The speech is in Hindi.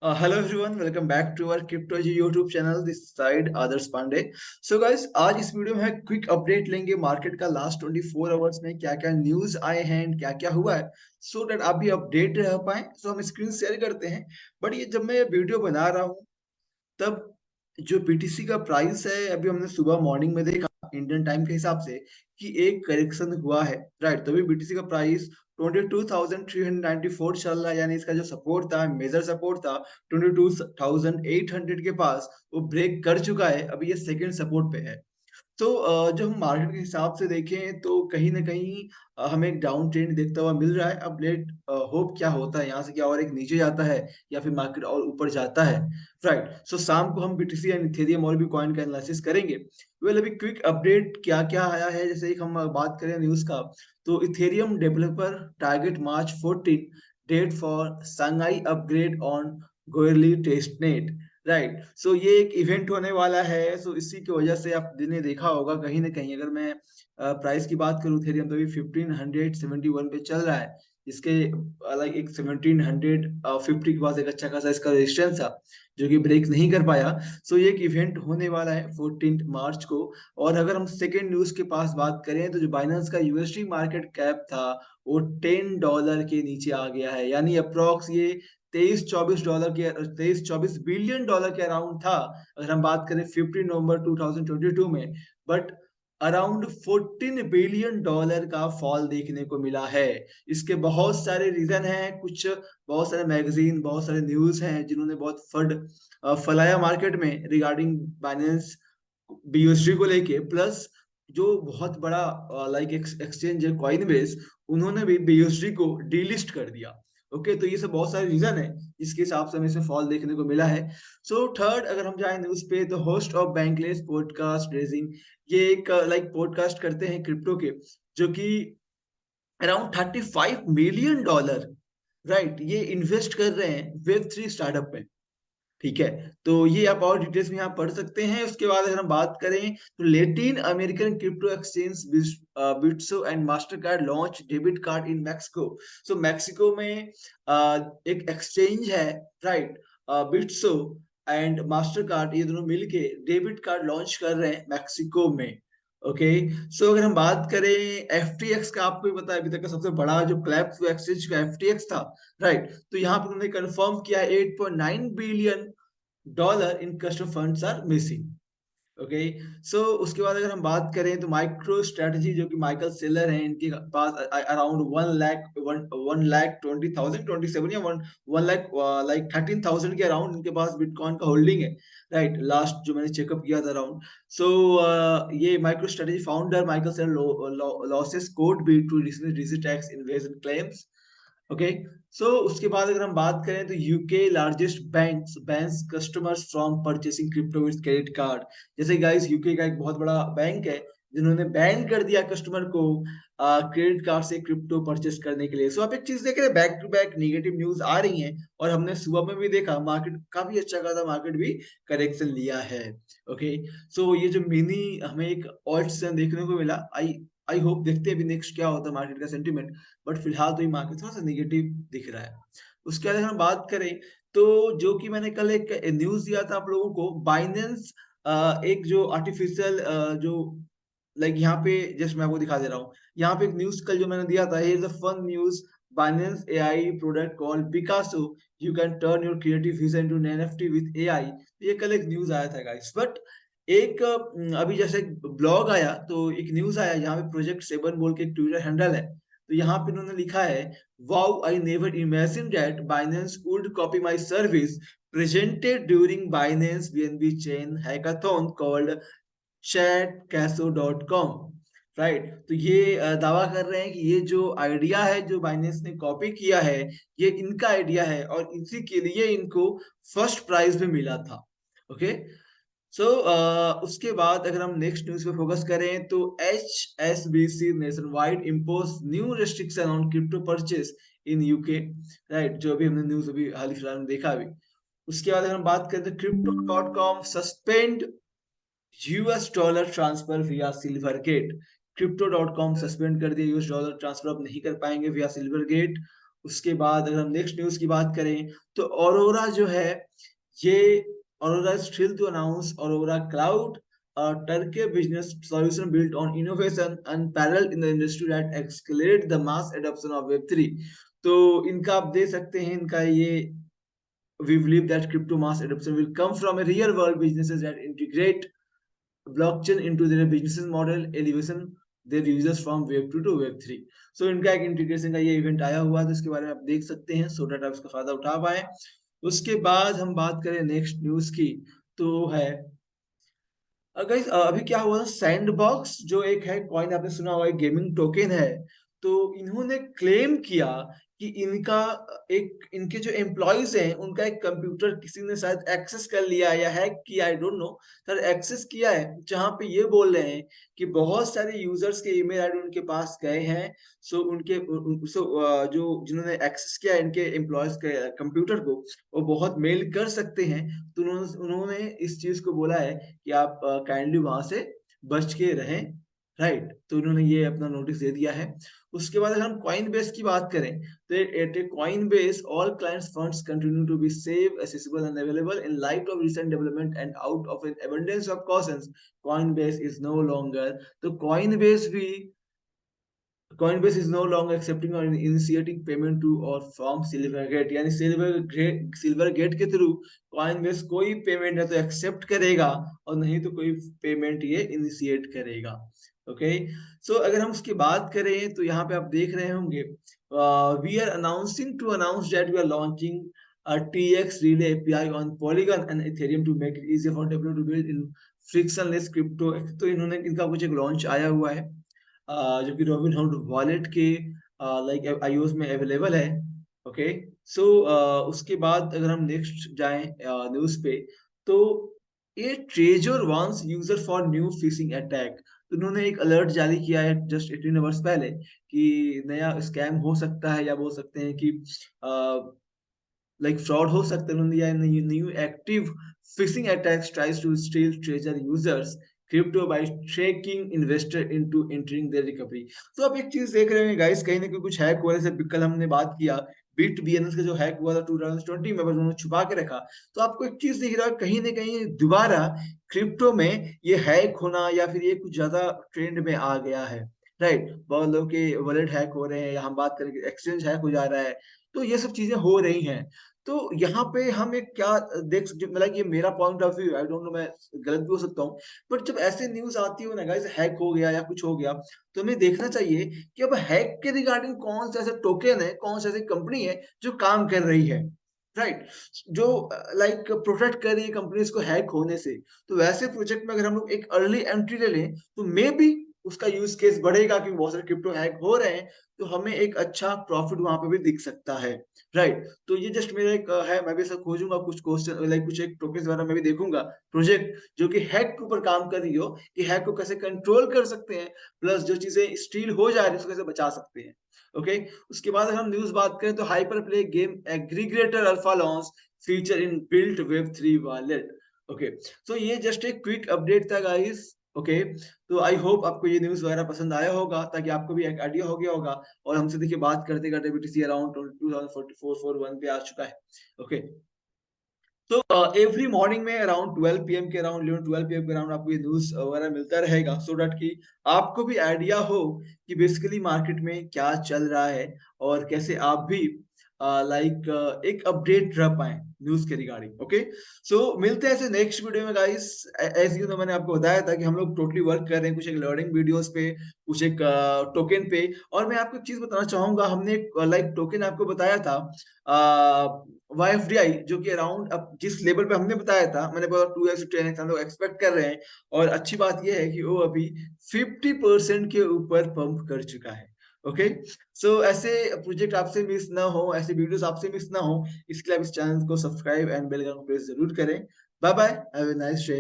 Hello everyone, welcome back to our crypto ji YouTube channel. This side Adarsh Pandey. So guys, आज इस वीडियो में क्विक अपडेट लेंगे मार्केट का। लास्ट 24 आवर्स में क्या क्या न्यूज आए हैं, क्या क्या हुआ है, सो दैट आप भी अपडेट रह पाए। सो हम स्क्रीन शेयर करते हैं। बट ये जब मैं ये वीडियो बना रहा हूँ, तब जो बीटीसी का प्राइस है, अभी हमने सुबह मॉर्निंग में देखा इंडियन टाइम के हिसाब से कि एक करेक्शन हुआ है, राइट। तभी बीटीसी का प्राइस 22,394 चल रहा है, यानी इसका जो सपोर्ट था, मेजर सपोर्ट था 22,800 के पास, वो ब्रेक कर चुका है। अभी ये सेकंड सपोर्ट पे है। तो जो हम मार्केट के हिसाब से देखें तो कहीं न कहीं हमें एक डाउन ट्रेंड देखता हुआ मिल रहा है। अब लेट होप क्या होता है यहाँ से, क्या और एक नीचे जाता है या फिर मार्केट और ऊपर जाता है, राइट। सो शाम को हम बीटीसी एंड इथेरियम और भी कॉइन का एनालिसिस करेंगे। वेल, अभी क्विक अपडेट क्या-क्या आया है, जैसे एक हम बात करें न्यूज़ का, तो Ethereum developer target March 14 date for Shanghai upgrade on Goerli testnet, right. So ये एक इवेंट होने वाला है। सो इसी की वजह से आपने देखा होगा कहीं ना कहीं, अगर मैं प्राइस की बात करूँ, थेरियम तो अभी 1571 पे चल रहा है। इसके लाइक एक 1750 के पास एक अच्छा खासा इसका रेजिस्टेंस था, जो कि ब्रेक नहीं कर पाया। सो ये एक इवेंट होने वाला है 14 मार्च को। और अगर हम सेकेंड न्यूज के पास बात करें, तो जो बाइनेंस का यूएसडी मार्केट कैप था, वो $10 के नीचे आ गया है, यानी अप्रॉक्स ये 23-24 बिलियन डॉलर के अराउंड था, अगर हम बात करें 15 नवंबर 2022 में। बट अराउंड 14 बिलियन डॉलर का फॉल देखने को मिला है। इसके बहुत सारे रीजन हैं, कुछ बहुत सारे मैगजीन, बहुत सारे न्यूज हैं जिन्होंने बहुत फैलाया मार्केट में रिगार्डिंग बाइनेंस बीयूएसडी को लेके। प्लस जो बहुत बड़ा लाइक एक्सचेंज है कॉइनबेस, उन्होंने भी बीयूएसडी को डीलिस्ट कर दिया। ओके, तो ये सब बहुत सारे रीजन है जिसके हिसाब से हमें इसमें फॉल देखने को मिला है। सो थर्ड, अगर हम जाएं न्यूज पे, तो होस्ट ऑफ बैंकलेस पॉडकास्ट रेजिंग, ये एक लाइक पॉडकास्ट करते हैं क्रिप्टो के, जो कि अराउंड $35 मिलियन, राइट, ये इन्वेस्ट कर रहे हैं वेब 3 स्टार्टअप में। ठीक है, तो ये आप और डिटेल्स में यहाँ पढ़ सकते हैं। उसके बाद अगर हम बात करें, तो Latin American crypto exchange Bitso and Mastercard launch debit card in Mexico. So Mexico में एक एक्सचेंज है, right, Bitso and Mastercard, ये दोनों मिलके डेबिट कार्ड लॉन्च कर रहे हैं मैक्सिको में। ओके, सो अगर हम बात करें एफटीएक्स का, आपको भी पता है अभी तक का सबसे बड़ा जो क्लैप एक्सचेंज का एफटीएक्स था, राइट। तो यहाँ पर उन्होंने कंफर्म किया 8.9 billion dollar in custom funds are missing. Okay, so उसके बाद अगर हम बात करें, तो माइक्रो स्ट्रेटजी, जो कि माइकल सेलर हैं, इनके पास अराउंड 1,20,027 या 1 लाख लाइक 13,000 के अराउंड इनके पास बिटकॉइन का होल्डिंग है, राइट। लास्ट जो मैंने चेकअप किया था अराउंड। सो ये MicroStrategy founder Michael Saylor loses code be to receive tax invasion claims. Okay, so उसके बाद अगर हम बात करें, तो UK largest banks bans customers from purchasing crypto with credit card. जैसे गाइस, यूके का एक बहुत बड़ा बैंक है जिन्होंने बैन कर दिया कस्टमर को क्रेडिट कार्ड से क्रिप्टो परचेस करने के लिए। सो आप एक चीज देख रहे हैं, back to back negative news आ रही हैं, और हमने सुबह में भी देखा मार्केट काफी अच्छा खासा, मार्केट भी करेक्शन लिया है। ओके, सो ये जो मिनी हमें एक ऑल्ट सीजन देखने को मिला, आई आई होप, देखते हैं अभी नेक्स्ट क्या होता है मार्केट का सेंटीमेंट। बट फिलहाल तो ये मार्केट थोड़ा सा नेगेटिव दिख रहा है। उसके बाद हम बात करें, तो जो कि मैंने कल एक न्यूज दिया था आप लोगों को, बाइनेंस एक जो आर्टिफिशियल जो लाइक यहाँ पे जस्ट मैं आपको दिखा दे रहा हूँ। यहाँ पे एक न्यूज कल जो मैंने दिया था, here is a fun news, Binance AI product called Picasso, you can turn your creative vision into NFT with AI. ये कल एक न्यूज आया था गाइस। बट एक अभी जैसे ब्लॉग आया, तो एक न्यूज आया यहाँ पे, प्रोजेक्ट 7 बोल के एक ट्विटर हैंडल है, तो यहाँ पे उन्होंने लिखा है, wow, I never imagine that Binance would copy my service presented during Binance BNB chain hackathon called chatcasso.com, right. तो ये दावा कर रहे हैं कि ये जो आइडिया है जो बाइनेंस ने कॉपी किया है, ये इनका आइडिया है, और इसी के लिए इनको फर्स्ट प्राइज भी मिला था। ओके, सो उसके बाद अगर हम नेक्स्ट न्यूज पे फोकस करें, तो HSBC nation wide impose new restriction on crypto purchase in UK, right, जो अभी हमने न्यूज अभी हाल ही फिलहाल में देखा अभी। उसके बाद अगर हम बात करें, तो crypto.com suspend US dollar transfer विया सिल्वर गेट। क्रिप्टो.com सस्पेंड कर दिया, यूएस डॉलर ट्रांसफर अब नहीं कर पाएंगे विया सिल्वर गेट। उसके बाद अगर हम नेक्स्ट न्यूज की बात करें तो ऑरोरा जो है, ये aurora is thrilled to announce Aurora Cloud, a turnkey business solution built on innovation and parallel in the industry that accelerate the mass adoption of Web3। तो इनका आप देख सकते हैं, इनका ये we believe that crypto mass adoption will come from a real world businesses that integrate blockchain into their business model, elevation their users from web 2 to web 3। सो इनका एक इंटीग्रेशन का ये इवेंट आया हुआ है, तो इसके बारे में आप देख सकते हैं, सो दैट आप इसका फायदा उठा पाए। उसके बाद हम बात करें नेक्स्ट न्यूज की, तो है गाइस अभी क्या हुआ, सैंडबॉक्स जो एक है कॉइन, आपने सुना होगा, गेमिंग टोकन है। तो इन्होंने क्लेम किया कि इनका एक, इनके जो एम्प्लॉयज हैं उनका एक कंप्यूटर किसी ने शायद एक्सेस कर लिया या हैक किया, I don't know sir, access किया है, जहां पे ये बोल रहे हैं कि बहुत सारे यूजर्स के ईमेल आईडी उनके पास गए हैं। सो उनके जो जिन्होंने एक्सेस किया इनके एम्प्लॉयज के कंप्यूटर को, वो बहुत मेल कर सकते हैं। तो उन्होंने इस चीज को बोला है कि आप काइंडली वहां से बच के रहें, राइट। तो इन्होंने ये अपना नोटिस दे दिया है। उसके बाद अगर हम कॉइन बेस की बात करें, तो at a Coinbase all clients funds continue to be safe, accessible and available in light of recent development and out of an abundance of cautions, Coinbase is no longer। तो Coinbase भी, Coinbase is no longer accepting or initiating payment to or from Silvergate, यानी Silvergate के थ्रू Coinbase कोई पेमेंट ना तो एक्सेप्ट करेगा और नहीं तो कोई पेमेंट ये इनिशिएट करेगा। ओके, सो अगर हम उसकी बात करें तो यहाँ पे आप देख रहे होंगे, we are announcing to announce that we are launching a TX relay API on Polygon and Ethereum to make it easier for developers to build in frictionless crypto। तो इन्होंने, इनका कुछ एक लॉन्च आया हुआ है, जो कि Robinhood वॉलेट के लाइक iOS में अवेलेबल है। ओके, सो उसके बाद अगर हम नेक्स्ट जाएं न्यूज पे, तो ये ट्रेजर वांस user for new phishing attack. तो उन्होंने एक अलर्ट जारी किया है जस्ट 18 आवर्स पहले कि नया स्कैम हो सकता है, या बोल सकते हैं कि लाइक फ्रॉड हो सकता है। उन्होंने दिया new active phishing attacks tries to steal Trezor users crypto by tracking investor into entering their recovery. तो आप एक चीज देख रहे हैं गाइस, कहीं ना कहीं कुछ हैक हुआ, जैसे कल हमने बात किया बिट बीएनएस का जो हैक हुआ था 2020 में, बस उन्होंने छुपा के रखा। तो आपको एक चीज दिख रहा है, कहीं ना कहीं दोबारा क्रिप्टो में ये हैक होना या फिर ये कुछ ज्यादा ट्रेंड में आ गया है, राइट। बहुत लोगों के वॉलेट हैक हो रहे हैं, या हम बात करें एक्सचेंज हैक हो जा रहा है। तो ये सब चीजें हो रही हैं। तो यहाँ पे हम एक क्या देख सकते, मतलब ये मेरा point of view, I don't no, मैं गलत भी हो सकता हूँ, बट जब ऐसे न्यूज आती हो ना गाइस, हैक हो गया या कुछ हो गया, तो हमें देखना चाहिए कि अब हैक के रिगार्डिंग कौन सा ऐसा टोकन है, कौन सा ऐसी कंपनी है जो काम कर रही है, राइट, जो लाइक प्रोटेक्ट कर रही है कंपनीज को हैक होने से। तो वैसे प्रोजेक्ट में अगर हम लोग एक अर्ली एंट्री ले लें, तो मे बी उसका यूज केस बढ़ेगा, क्योंकि बहुत सारे क्रिप्टो हैक हो रहे हैं, तो हमें एक अच्छा प्रॉफिट वहां पे भी दिख सकता है, राइट। तो ये जस्ट मेरा एक है, मैं भी सब खोजूंगा कुछ क्वेश्चन, लाइक कुछ एक टोकन वगैरह मैं भी देखूंगा प्रोजेक्ट जो कि हैक के ऊपर काम कर रही हो, कि हैक को कैसे कंट्रोल कर सकते हैं, प्लस जो चीजें स्टील हो जा रही है उसको कैसे बचा सकते हैं। ओके, उसके बाद अगर हम न्यूज बात करें, तो HyperPlay game aggregator alpha launch feature in built web 3 wallet. Okay, so ये जस्ट एक क्विक अपडेट था गाइस। ओके, तो आई होप आपको ये न्यूज वगैरह पसंद आया होगा, ताकि आपको भी एक आइडिया हो गया होगा। और हमसे देखिए बात करते करते बीटीसी अराउंड 2044-41 पे आ चुका है। ओके, तो एवरी मॉर्निंग में अराउंड 12 पीएम के अराउंड 11-12 पीएम के अराउंड आपको ये न्यूज वगैरह मिलता रहेगा, सो दैट कि आपको भी आइडिया हो कि बेसिकली मार्केट में क्या चल रहा है, और कैसे आप भी लाइक एक अपडेट रह पाए न्यूज के रिगार्डिंग। ओके, सो मिलते हैं ऐसे नेक्स्ट वीडियो में गाइस। एज यू नो, मैंने आपको बताया था कि हम लोग टोटली वर्क कर रहे हैं कुछ एक लर्निंग वीडियोस पे, कुछ एक टोकन पे। और मैं आपको एक चीज बताना चाहूंगा, हमने एक लाइक टोकन आपको बताया था YFDI, जो कि अराउंड अब जिस लेवल पे हमने बताया था, मैंने बोला 2x 10x हम लोग एक्सपेक्ट कर रहे हैं। और अच्छी बात यह है कि वो अभी 50% के ऊपर पंप कर चुका है। ओके, सो ऐसे प्रोजेक्ट आपसे मिस ना हो, ऐसे वीडियोस आपसे मिस ना हो, इसके लिए आप इस चैनल को सब्सक्राइब एंड बेल आइकन को प्रेस जरूर करें। Bye bye, have a nice day.